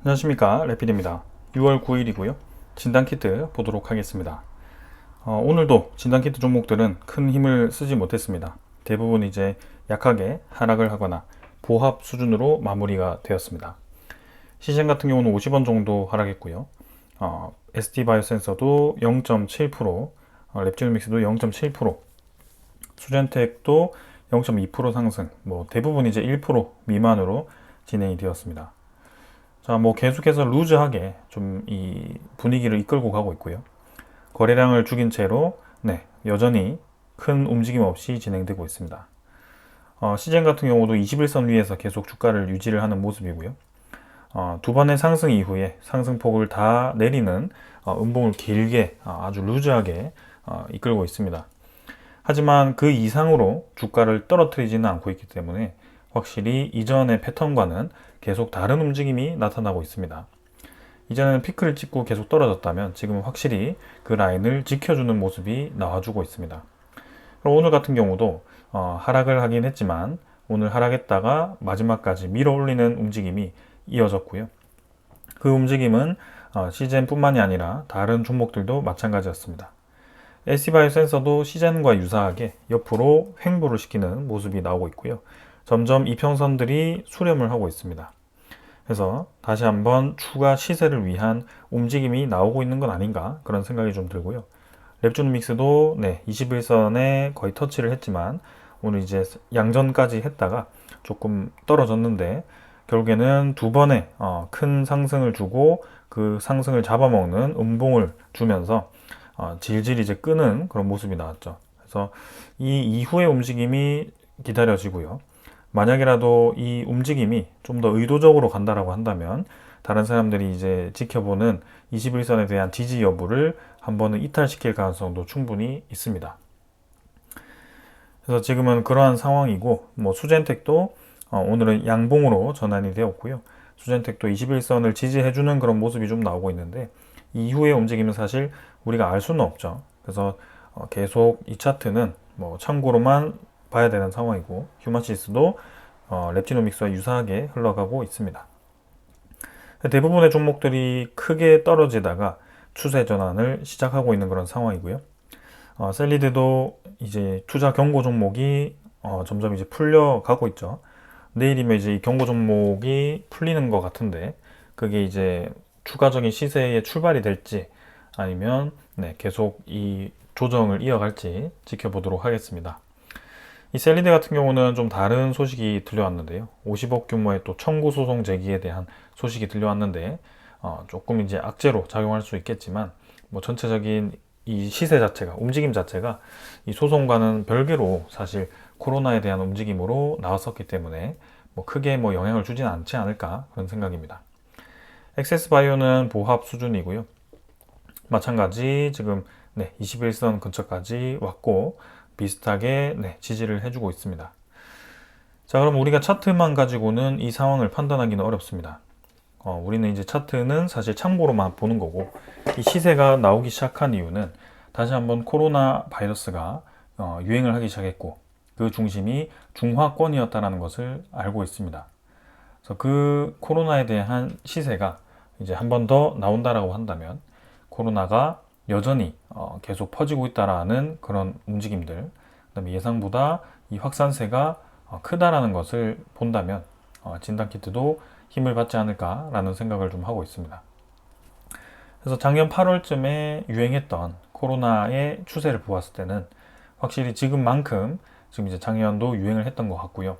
안녕하십니까, 래필입니다. 6월 9일이고요. 진단키트 보도록 하겠습니다. 오늘도 진단키트 종목들은 큰 힘을 쓰지 못했습니다. 대부분 이제 약하게 하락을 하거나 보합 수준으로 마무리가 되었습니다. 시젠 같은 경우는 50원 정도 하락했고요. ST바이오센서도 0.7%, 랩지노믹스도 0.7%, 수젠텍도 0.2% 상승, 대부분 이제 1% 미만으로 진행이 되었습니다. 자, 계속해서 루즈하게 좀 이 분위기를 이끌고 가고 있고요. 거래량을 죽인 채로 여전히 큰 움직임 없이 진행되고 있습니다. 시젠 같은 경우도 21선 위에서 계속 주가를 유지를 하는 모습이고요. 두 번의 상승 이후에 상승폭을 다 내리는 음봉을 길게 아주 루즈하게 이끌고 있습니다. 하지만 그 이상으로 주가를 떨어뜨리지는 않고 있기 때문에 확실히 이전의 패턴과는 계속 다른 움직임이 나타나고 있습니다. 이전에는 피크를 찍고 계속 떨어졌다면 지금은 확실히 그 라인을 지켜주는 모습이 나와주고 있습니다. 그럼 오늘 같은 경우도 하락을 하긴 했지만 오늘 하락했다가 마지막까지 밀어 올리는 움직임이 이어졌고요. 그 움직임은 시젠뿐만이 아니라 다른 종목들도 마찬가지였습니다. ST바이오센서도 시젠과 유사하게 옆으로 횡보를 시키는 모습이 나오고 있고요. 점점 이평선들이 수렴을 하고 있습니다. 그래서 다시 한번 추가 시세를 위한 움직임이 나오고 있는 건 아닌가 그런 생각이 좀 들고요. 랩주노믹스도 21선에 거의 터치를 했지만 오늘 이제 양전까지 했다가 조금 떨어졌는데 결국에는 두 번의 큰 상승을 주고 그 상승을 잡아먹는 음봉을 주면서 질질 이제 끄는 그런 모습이 나왔죠. 그래서 이 이후의 움직임이 기다려지고요. 만약이라도 이 움직임이 좀 더 의도적으로 간다라고 한다면 다른 사람들이 이제 지켜보는 21선에 대한 지지 여부를 한 번은 이탈시킬 가능성도 충분히 있습니다. 그래서 지금은 그러한 상황이고 수젠텍도 오늘은 양봉으로 전환이 되었고요. 수젠텍도 21선을 지지해주는 그런 모습이 좀 나오고 있는데 이후의 움직임은 사실 우리가 알 수는 없죠. 그래서 계속 이 차트는 참고로만 봐야 되는 상황이고 휴마시스도 랩지노믹스와 유사하게 흘러가고 있습니다. 대부분의 종목들이 크게 떨어지다가 추세 전환을 시작하고 있는 그런 상황이고요. 셀리드도 이제 투자 경고 종목이 점점 이제 풀려가고 있죠. 내일이면 이제 이 경고 종목이 풀리는 것 같은데 그게 이제 추가적인 시세의 출발이 될지 아니면 계속 이 조정을 이어갈지 지켜보도록 하겠습니다. 이 셀리드 같은 경우는 좀 다른 소식이 들려왔는데요. 50억 규모의 또 청구 소송 제기에 대한 소식이 들려왔는데 조금 이제 악재로 작용할 수 있겠지만 전체적인 이 시세 자체가 움직임 자체가 이 소송과는 별개로 사실 코로나에 대한 움직임으로 나왔었기 때문에 크게 영향을 주진 않지 않을까 그런 생각입니다. 엑세스바이오는 보합 수준이고요. 마찬가지 지금 21선 근처까지 왔고 비슷하게 지지를 해주고 있습니다. 자, 그럼 우리가 차트만 가지고는 이 상황을 판단하기는 어렵습니다. 우리는 이제 차트는 사실 참고로만 보는 거고 이 시세가 나오기 시작한 이유는 다시 한번 코로나 바이러스가 유행을 하기 시작했고 그 중심이 중화권이었다는 것을 알고 있습니다. 그래서 그 코로나에 대한 시세가 이제 한 번 더 나온다라고 한다면 코로나가 여전히 계속 퍼지고 있다라는 그런 움직임들, 그다음에 예상보다 이 확산세가 크다라는 것을 본다면 진단키트도 힘을 받지 않을까라는 생각을 좀 하고 있습니다. 그래서 작년 8월쯤에 유행했던 코로나의 추세를 보았을 때는 확실히 지금만큼 지금 이제 작년도 유행을 했던 것 같고요.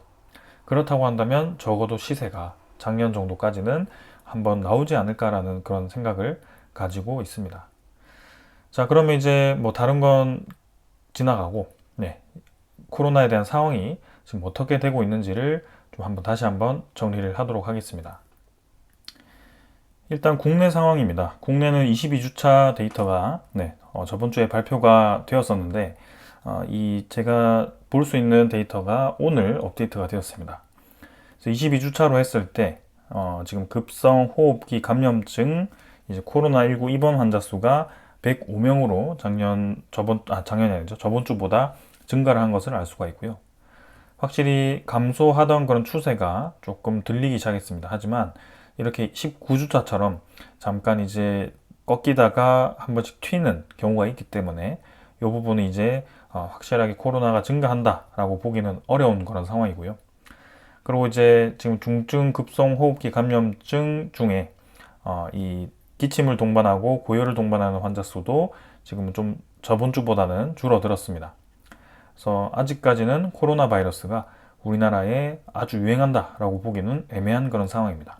그렇다고 한다면 적어도 시세가 작년 정도까지는 한번 나오지 않을까라는 그런 생각을 가지고 있습니다. 자, 그러면 이제 다른 건 지나가고 코로나에 대한 상황이 지금 어떻게 되고 있는지를 좀 다시 한번 정리를 하도록 하겠습니다. 일단 국내 상황입니다. 국내는 22주차 데이터가 저번 주에 발표가 되었었는데 제가 볼 수 있는 데이터가 오늘 업데이트가 되었습니다. 그래서 22주차로 했을 때 지금 급성 호흡기 감염증 이제 코로나19 입원 환자 수가 105명으로 작년이 아니죠. 저번 주보다 증가를 한 것을 알 수가 있고요. 확실히 감소하던 그런 추세가 조금 들리기 시작했습니다. 하지만 이렇게 19주차처럼 잠깐 이제 꺾이다가 한 번씩 튀는 경우가 있기 때문에 이 부분은 이제 확실하게 코로나가 증가한다라고 보기는 어려운 그런 상황이고요. 그리고 이제 지금 중증 급성 호흡기 감염증 중에 이 기침을 동반하고 고열을 동반하는 환자 수도 지금은 좀 저번 주보다는 줄어들었습니다. 그래서 아직까지는 코로나 바이러스가 우리나라에 아주 유행한다라고 보기는 애매한 그런 상황입니다.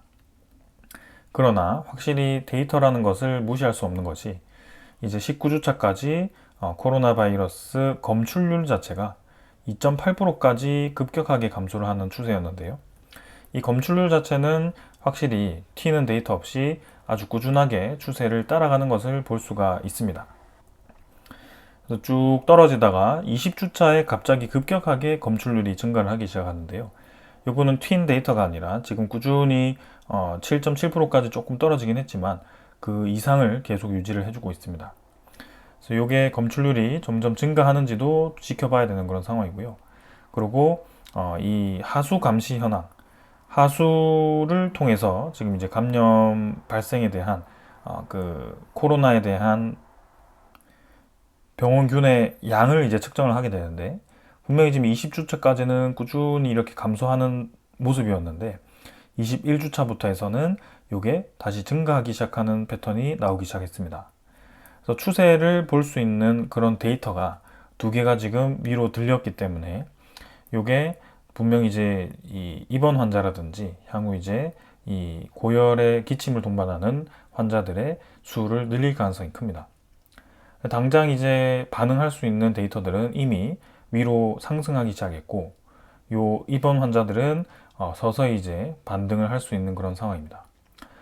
그러나 확실히 데이터라는 것을 무시할 수 없는 것이 이제 19주차까지 코로나 바이러스 검출률 자체가 2.8%까지 급격하게 감소를 하는 추세였는데요. 이 검출률 자체는 확실히 튀는 데이터 없이 아주 꾸준하게 추세를 따라가는 것을 볼 수가 있습니다. 그래서 쭉 떨어지다가 20주차에 갑자기 급격하게 검출률이 증가를 하기 시작하는데요. 이거는 튄 데이터가 아니라 지금 꾸준히 7.7%까지 조금 떨어지긴 했지만 그 이상을 계속 유지를 해주고 있습니다. 그래서 이게 검출률이 점점 증가하는지도 지켜봐야 되는 그런 상황이고요. 그리고 이 하수 감시 현황, 하수를 통해서 지금 이제 감염 발생에 대한 그 코로나에 대한 병원균의 양을 이제 측정을 하게 되는데 분명히 지금 20주차까지는 꾸준히 이렇게 감소하는 모습이었는데 21주차부터 해서는 이게 다시 증가하기 시작하는 패턴이 나오기 시작했습니다. 그래서 추세를 볼 수 있는 그런 데이터가 두 개가 지금 위로 들렸기 때문에 이게 분명히 이제 이 입원 환자라든지 향후 이제 이 고열의 기침을 동반하는 환자들의 수를 늘릴 가능성이 큽니다. 당장 이제 반응할 수 있는 데이터들은 이미 위로 상승하기 시작했고 요 입원 환자들은 서서히 이제 반등을 할 수 있는 그런 상황입니다.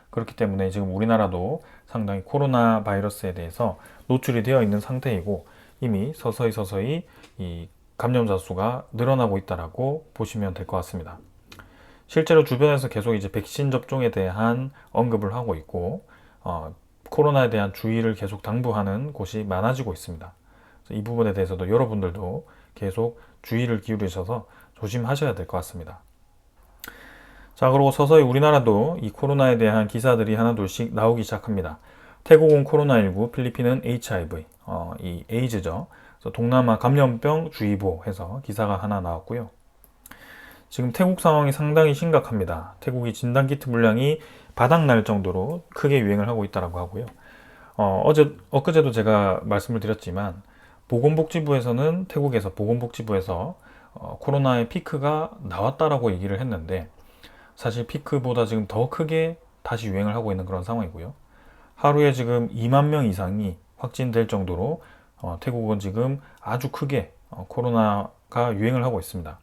그렇기 때문에 지금 우리나라도 상당히 코로나 바이러스에 대해서 노출이 되어 있는 상태이고 이미 서서히 이 감염자 수가 늘어나고 있다라고 보시면 될 것 같습니다. 실제로 주변에서 계속 이제 백신 접종에 대한 언급을 하고 있고 코로나에 대한 주의를 계속 당부하는 곳이 많아지고 있습니다. 이 부분에 대해서도 여러분들도 계속 주의를 기울이셔서 조심하셔야 될 것 같습니다. 자, 그리고 서서히 우리나라도 이 코로나에 대한 기사들이 하나둘씩 나오기 시작합니다. 태국은 코로나19, 필리핀은 HIV, 이 에이즈죠. 그래서 동남아 감염병 주의보 해서 기사가 하나 나왔고요. 지금 태국 상황이 상당히 심각합니다. 태국이 진단키트 물량이 바닥날 정도로 크게 유행을 하고 있다고 하고요. 엊그제도 제가 말씀을 드렸지만 보건복지부에서는 태국에서 보건복지부에서 코로나의 피크가 나왔다라고 얘기를 했는데 사실 피크보다 지금 더 크게 다시 유행을 하고 있는 그런 상황이고요. 하루에 지금 2만 명 이상이 확진될 정도로 태국은 지금 아주 크게 코로나가 유행을 하고 있습니다.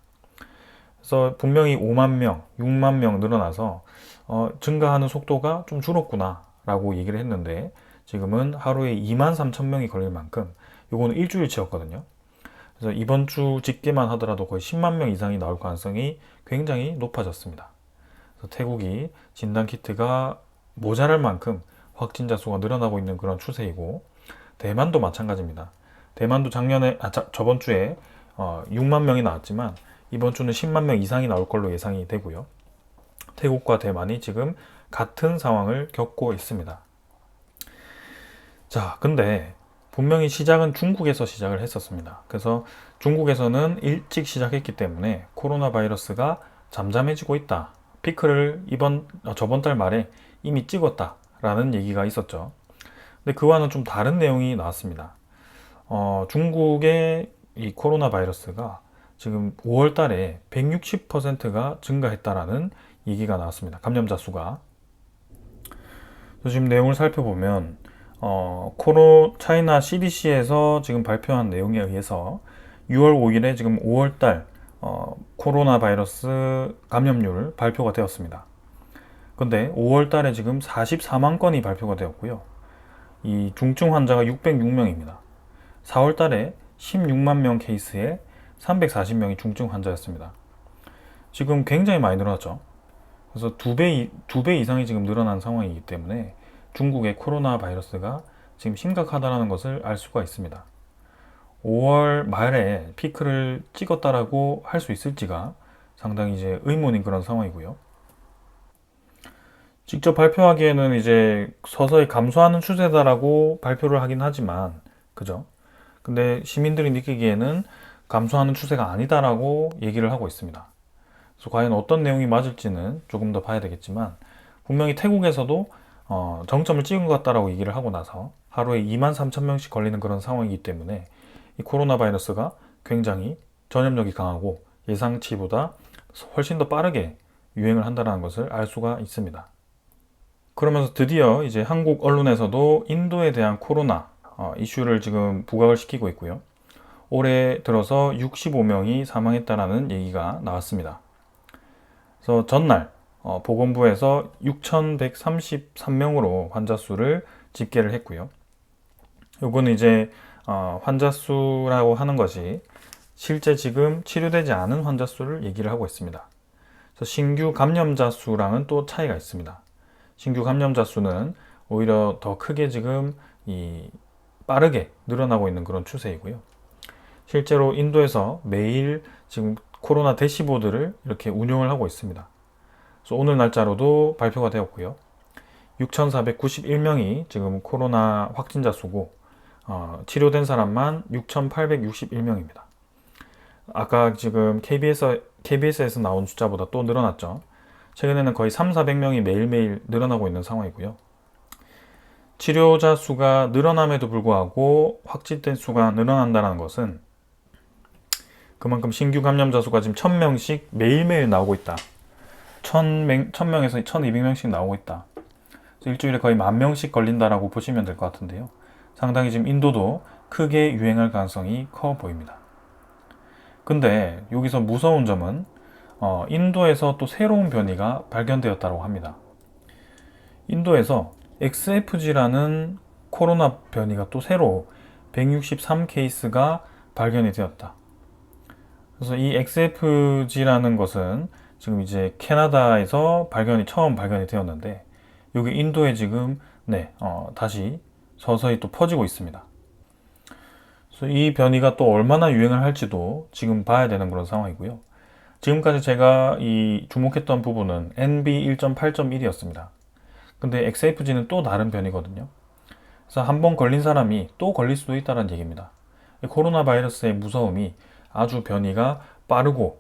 그래서 분명히 5만 명, 6만 명 늘어나서 증가하는 속도가 좀 줄었구나 라고 얘기를 했는데 지금은 하루에 2만 3천 명이 걸릴 만큼 이거는 일주일치였거든요. 그래서 이번 주 집계만 하더라도 거의 10만 명 이상이 나올 가능성이 굉장히 높아졌습니다. 그래서 태국이 진단키트가 모자랄 만큼 확진자 수가 늘어나고 있는 그런 추세이고 대만도 마찬가지입니다. 대만도 저번 주에 6만 명이 나왔지만 이번 주는 10만 명 이상이 나올 걸로 예상이 되고요. 태국과 대만이 지금 같은 상황을 겪고 있습니다. 자, 근데 분명히 시작은 중국에서 시작을 했었습니다. 그래서 중국에서는 일찍 시작했기 때문에 코로나 바이러스가 잠잠해지고 있다. 피크를 저번 달 말에 이미 찍었다라는 얘기가 있었죠. 근데 그와는 좀 다른 내용이 나왔습니다. 중국의 이 코로나 바이러스가 지금 5월 달에 160%가 증가했다라는 얘기가 나왔습니다. 감염자 수가. 그래서 지금 내용을 살펴보면 차이나 CDC에서 지금 발표한 내용에 의해서 6월 5일에 지금 5월 달 코로나 바이러스 감염률 발표가 되었습니다. 근데 5월 달에 지금 44만 건이 발표가 되었고요. 이 중증 환자가 606명입니다. 4월 달에 16만 명 케이스에 340명이 중증 환자였습니다. 지금 굉장히 많이 늘어났죠. 그래서 두 배 이상이 지금 늘어난 상황이기 때문에 중국의 코로나 바이러스가 지금 심각하다는 것을 알 수가 있습니다. 5월 말에 피크를 찍었다라고 할 수 있을지가 상당히 이제 의문인 그런 상황이고요. 직접 발표하기에는 이제 서서히 감소하는 추세다라고 발표를 하긴 하지만, 그죠? 근데 시민들이 느끼기에는 감소하는 추세가 아니다라고 얘기를 하고 있습니다. 그래서 과연 어떤 내용이 맞을지는 조금 더 봐야 되겠지만, 분명히 태국에서도 정점을 찍은 것 같다라고 얘기를 하고 나서 하루에 2만 3천 명씩 걸리는 그런 상황이기 때문에 이 코로나 바이러스가 굉장히 전염력이 강하고 예상치보다 훨씬 더 빠르게 유행을 한다는 것을 알 수가 있습니다. 그러면서 드디어 이제 한국 언론에서도 인도에 대한 코로나 이슈를 지금 부각을 시키고 있고요. 올해 들어서 65명이 사망했다라는 얘기가 나왔습니다. 그래서 전날 보건부에서 6,133명으로 환자 수를 집계를 했고요. 요거는 이제 환자 수라고 하는 것이 실제 지금 치료되지 않은 환자 수를 얘기를 하고 있습니다. 그래서 신규 감염자 수랑은 또 차이가 있습니다. 신규 감염자 수는 오히려 더 크게 지금 빠르게 늘어나고 있는 그런 추세이고요. 실제로 인도에서 매일 지금 코로나 대시보드를 이렇게 운영을 하고 있습니다. 그래서 오늘 날짜로도 발표가 되었고요. 6,491명이 지금 코로나 확진자 수고 치료된 사람만 6,861명입니다. 아까 지금 KBS에서 나온 숫자보다 또 늘어났죠. 최근에는 거의 3,400명이 매일매일 늘어나고 있는 상황이고요. 치료자 수가 늘어남에도 불구하고 확진된 수가 늘어난다는 것은 그만큼 신규 감염자 수가 지금 1,000명씩 매일매일 나오고 있다. 1,000명에서 1,200명씩 나오고 있다. 일주일에 거의 10,000명씩 걸린다라고 보시면 될 것 같은데요. 상당히 지금 인도도 크게 유행할 가능성이 커 보입니다. 근데 여기서 무서운 점은 인도에서 또 새로운 변이가 발견되었다고 합니다. 인도에서 XFG라는 코로나 변이가 또 새로 163 케이스가 발견이 되었다. 그래서 이 XFG라는 것은 지금 이제 캐나다에서 처음 발견이 되었는데, 여기 인도에 지금 다시 서서히 또 퍼지고 있습니다. 그래서 이 변이가 또 얼마나 유행을 할지도 지금 봐야 되는 그런 상황이고요. 지금까지 제가 주목했던 부분은 NB1.8.1이었습니다. 근데 XFG는 또 다른 변이거든요. 그래서 한번 걸린 사람이 또 걸릴 수도 있다는 얘기입니다. 코로나 바이러스의 무서움이 아주 변이가 빠르고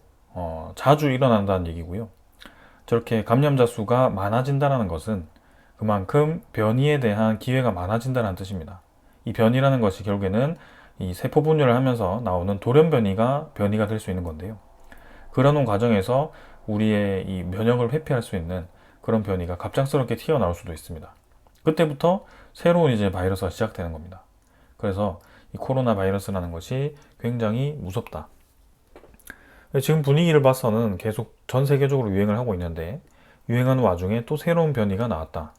자주 일어난다는 얘기고요. 저렇게 감염자 수가 많아진다는 것은 그만큼 변이에 대한 기회가 많아진다는 뜻입니다. 이 변이라는 것이 결국에는 이 세포 분열을 하면서 나오는 돌연 변이가 될 수 있는 건데요. 그러는 과정에서 우리의 이 면역을 회피할 수 있는 그런 변이가 갑작스럽게 튀어나올 수도 있습니다. 그때부터 새로운 이제 바이러스가 시작되는 겁니다. 그래서 이 코로나 바이러스라는 것이 굉장히 무섭다. 지금 분위기를 봐서는 계속 전 세계적으로 유행을 하고 있는데, 유행하는 와중에 또 새로운 변이가 나왔다.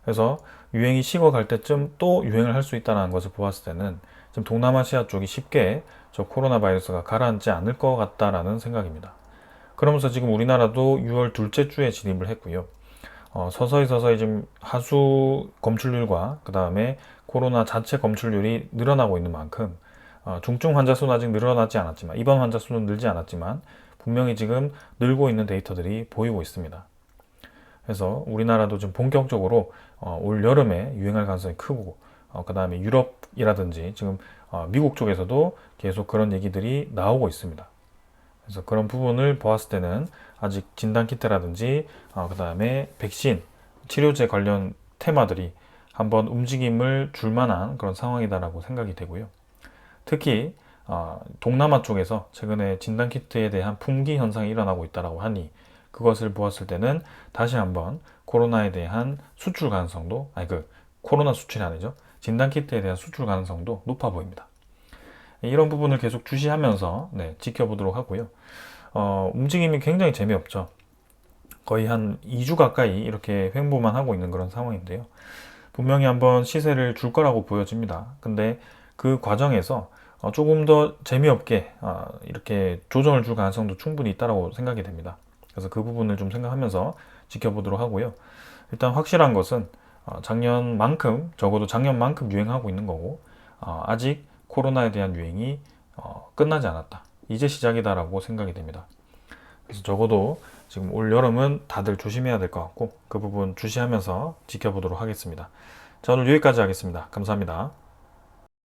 그래서 유행이 식어갈 때쯤 또 유행을 할 수 있다는 것을 보았을 때는 지금 동남아시아 쪽이 쉽게 저 코로나 바이러스가 가라앉지 않을 것 같다라는 생각입니다. 그러면서 지금 우리나라도 6월 둘째 주에 진입을 했고요. 서서히 지금 하수 검출률과 그 다음에 코로나 자체 검출률이 늘어나고 있는 만큼 중증 환자 수는 아직 늘어나지 않았지만, 입원 환자 수는 늘지 않았지만 분명히 지금 늘고 있는 데이터들이 보이고 있습니다. 그래서 우리나라도 지금 본격적으로 올 여름에 유행할 가능성이 크고, 그 다음에 유럽이라든지 지금 미국 쪽에서도 계속 그런 얘기들이 나오고 있습니다. 그래서 그런 부분을 보았을 때는 아직 진단키트라든지 그 다음에 백신, 치료제 관련 테마들이 한번 움직임을 줄 만한 그런 상황이다라고 생각이 되고요. 특히 동남아 쪽에서 최근에 진단키트에 대한 품귀 현상이 일어나고 있다고 하니, 그것을 보았을 때는 다시 한번 코로나에 대한 수출 가능성도, 코로나 수출이 아니죠. 진단키트에 대한 수출 가능성도 높아 보입니다. 이런 부분을 계속 주시하면서 지켜보도록 하고요. 움직임이 굉장히 재미없죠. 거의 한 2주 가까이 이렇게 횡보만 하고 있는 그런 상황인데요. 분명히 한번 시세를 줄 거라고 보여집니다. 근데 그 과정에서 조금 더 재미없게 이렇게 조정을 줄 가능성도 충분히 있다고 생각이 됩니다. 그래서 그 부분을 좀 생각하면서 지켜보도록 하고요. 일단 확실한 것은 적어도 작년만큼 유행하고 있는 거고, 아직 코로나에 대한 유행이 끝나지 않았다. 이제 시작이다라고 생각이 됩니다. 그래서 적어도 지금 올 여름은 다들 조심해야 될 것 같고 그 부분 주시하면서 지켜보도록 하겠습니다. 자, 오늘 여기까지 하겠습니다. 감사합니다.